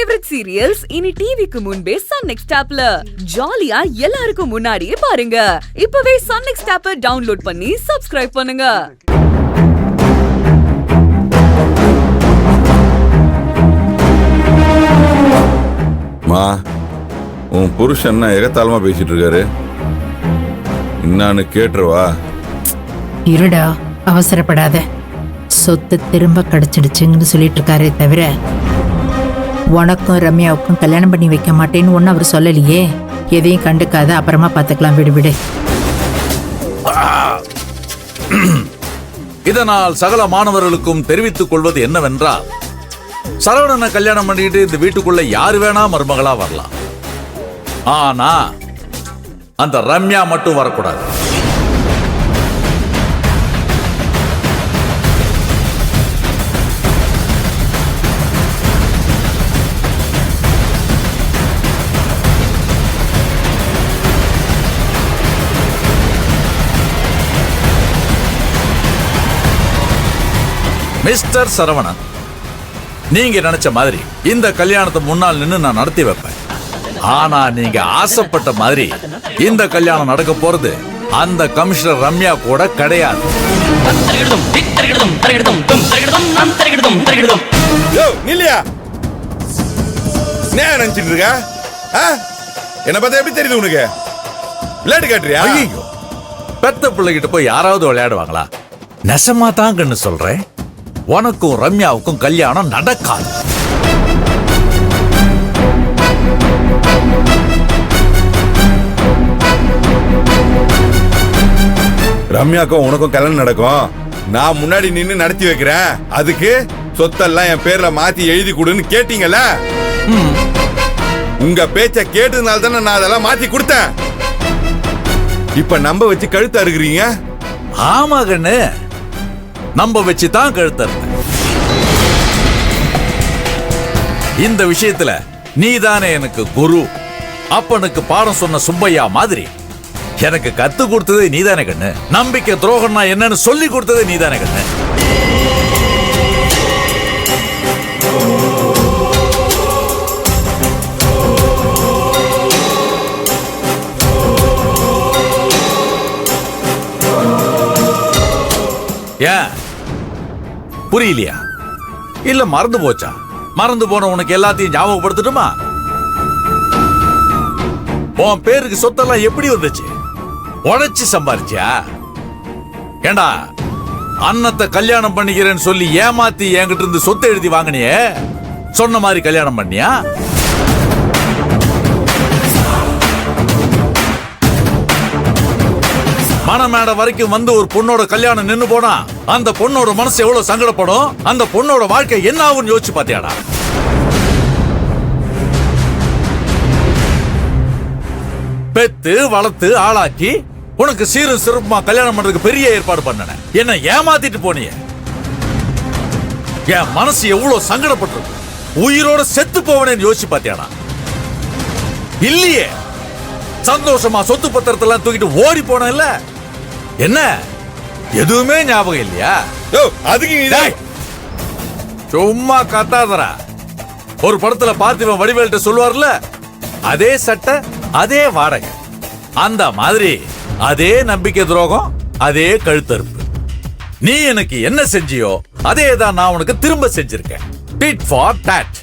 Favourite serials இனி டிவிக்கு முன்பே சன் நெக்ஸ்ட் ஆப்ல ஜாலியா எல்லாருக்கும் முன்னாடியே பாருங்க. இப்பவே சன் நெக்ஸ்ட் ஆப்பை டவுன்லோட் பண்ணி சப்ஸ்கிரைப் பண்ணுங்க. மா, உன் புருஷன் எகத்தாளமா பேசிட்டு இருக்காரு. என்னான்னு கேட்டுருவா. இருடா, அவசரப்படாத. சொத்து திரும்ப கிடைச்சிடுச்சுன்னு சொல்லிட்டு இருக்காரே தவிர உனக்கும் ரம்யாவுக்கும் கல்யாணம் பண்ணி வைக்க மாட்டேன்னு ஒன்னு அவர் சொல்லலையே. எதையும் கண்டுக்காத, அப்புறமா பாத்துக்கலாம், விடு விடு. இதனால் சகல மாணவர்களுக்கும் தெரிவித்துக் கொள்வது என்னவென்றால், சரவணனை கல்யாணம் பண்ணிட்டு இந்த வீட்டுக்குள்ள யாரு வேணா மருமகளா வரலாம். ஆனா அந்த ரம்யா மட்டும் வரக்கூடாது. மிஸ்டர் சரவணன், நீங்க நினைச்ச மாதிரி இந்த கல்யாணத்தை முன்னால் நின்று நான் நடத்தி வைப்பேன். ஆனா நீங்க ஆசைப்பட்ட மாதிரி இந்த கல்யாணம் நடக்க போறது அந்த கமிஷனர் ரம்யா கூட கிடையாது. நினைச்சிட்டு இருக்க என்ன பார்த்தா எப்படி தெரியுது உனக்கு? விளையாட்டு காட்டுறியா? ஐயோ, பெத்த பிள்ளைகிட்ட போய் யாராவது விளையாடுவாங்களா? நெசமா தாங்கன்னு சொல்றேன், உனக்கும் ரம்யாவுக்கும் கல்யாணம் நடக்காது. ரம்யாக்கும் உனக்கும் கல்யாணம் நடக்கும். நான் முன்னாடி நின்னு நடத்தி வைக்கிறேன். அதுக்கு சொத்தெல்லாம் என் பேர்ல மாத்தி எழுதி கொடுன்னு கேட்டீங்கல்ல? உங்க பேச்ச கேட்டதுனால தானே நான் அதெல்லாம் மாத்தி கொடுத்தேன். இப்ப நம்ப வச்சு கழுத்து அறுக்குறீங்க. ஆமா கண்ணு, நம்ப வச்சுதான் கழுத்தறேன். இந்த விஷயத்துல நீதானே எனக்கு குரு. அப்பனுக்கு பாடம் சொன்ன சுப்பையா மாதிரி எனக்கு கத்து கொடுத்ததே நீதானே கண்ணு. நம்பிக்கை துரோகம்னா என்னன்னு சொல்லி கொடுத்ததே நீதானே கண்ணு. ஏன் புரியலையா? இல்ல மறந்து போச்சா? மறந்து போன உனக்கு எல்லாத்தையும் ஞாபகப்படுத்தட்டுமா? உன் பேருக்கு சொத்தெல்லாம் எப்படி வந்துச்சு? உழைச்சு சம்பாரிச்சியா? ஏண்டா, அன்னத்தை கல்யாணம் பண்ணிக்கிறேன்னு சொல்லி ஏமாத்தி என்கிட்ட இருந்து சொத்தை எழுதி வாங்கினியே, சொன்ன மாதிரி கல்யாணம் பண்ணியா? மணமேடை வரைக்கும் வந்து ஒரு பொண்ணோட கல்யாணம் நின்னு போனா அந்த பொண்ணோட மனசு எவ்வளவு சங்கடப்படும், அந்த பொண்ணோட வாழ்க்கை என்ன ஆகும்னு யோசிச்சு பாத்தியாடா? பெத்து வளர்த்து ஆளாக்கி உனக்கு சீரும் சிறப்புமா கல்யாணம் பண்றதுக்கு பெரிய ஏற்பாடு பண்ணன. என்ன ஏமாத்திட்டு போனியே. என் மனசு எவ்வளவு சங்கடப்பட்டிருக்கு. உயிரோட செத்து போவனேன்னு யோசிச்சு பாத்தியாடா? இல்லையே, சந்தோஷமா சொத்து பத்திரத்தெல்லாம் தூக்கிட்டு ஓடி போன இல்ல. என்ன எதுவுமே ஞாபகம் இல்லையா? அதுக்கு சும்மா கத்தாதரா. ஒரு படத்துல பார்த்திபன் வடிவேல்ட்ட சொல்லுவார்ல, அதே சட்டை அதே வாடகை, அந்த மாதிரி அதே நம்பிக்கை துரோகம், அதே கழுத்தறுப்பு. நீ எனக்கு என்ன செஞ்சியோ அதே தான் நான் உனக்கு திரும்ப செஞ்சிருக்கேன். Did for dot.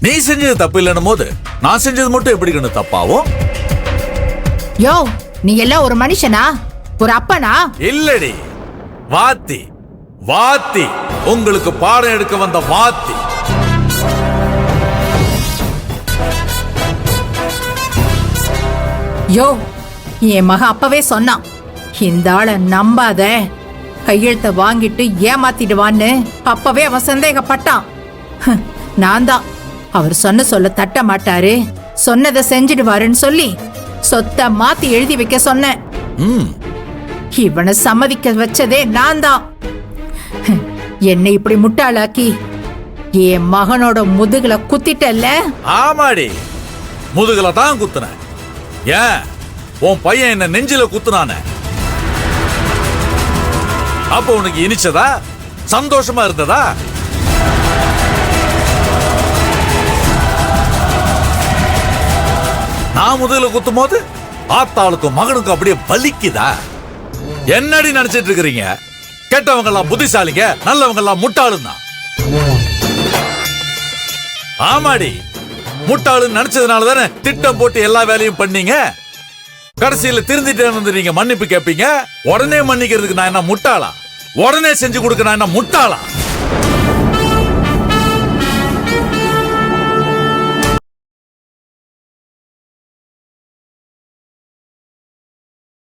நீ செஞ்சது தப்பு இல்லைன்னும் போது நான் செஞ்சது மட்டும் எப்படி தப்பாவும்? யோ, நீ எல்லாம் ஒரு மனுஷனா, ஒரு அப்பனா? இல்லடி, வாத்தி. வாத்தி, உங்களுக்கு பாடம் எடுக்க வந்த வாத்தி. யோ, என் மகன் அப்பவே சொன்னான், இந்த ஆளை நம்பாத, கையெழுத்த வாங்கிட்டு ஏமாத்திடுவான்னு. அப்பவே அவன் சந்தேகப்பட்டான். நான் தான் அவர் சொல்ல தட்ட மாட்டாரு, சொன்னதை செஞ்சிடுவாருன்னு சொல்லி சொத்தை மாத்தி எழுதி வைக்க சொன்னேன். இவனை சம்மதிக்க வச்சதே நான் தான். என்னை இப்படி முட்டாளாக்கி என் மகனோட முதுகுல குத்திட்டல்ல? ஆமாடி, முதுகுல தான் குத்துன. ஏன் உன் பையன் என்ன நெஞ்சில குத்துனானே, அப்ப உனக்கு இனிச்சதா? சந்தோஷமா இருந்ததா? நான் முதல்ல குத்தும் போது ஆத்தாளுக்கும் மகனுக்கும் அப்படியே வலிக்குதா? என்னடி நினைச்சிட்டு இருக்கிறீங்க? கெட்டவங்க எல்லாம் புத்திசாலிங்க, நல்லவங்க எல்லாம் முட்டாளுன்னா. ஆமாடி, முட்டாளுன்னு நினைச்சதுனால தானே திட்டம் போட்டு எல்லா வேலையும் பண்ணீங்க. கடைசியில திருந்திட்டே வந்து நீங்க மன்னிப்பு கேட்பீங்க. உடனே மன்னிக்கிறதுக்கு நான் என்ன முட்டாளா? உடனே செஞ்சு கொடுக்க நான் என்ன முட்டாளா?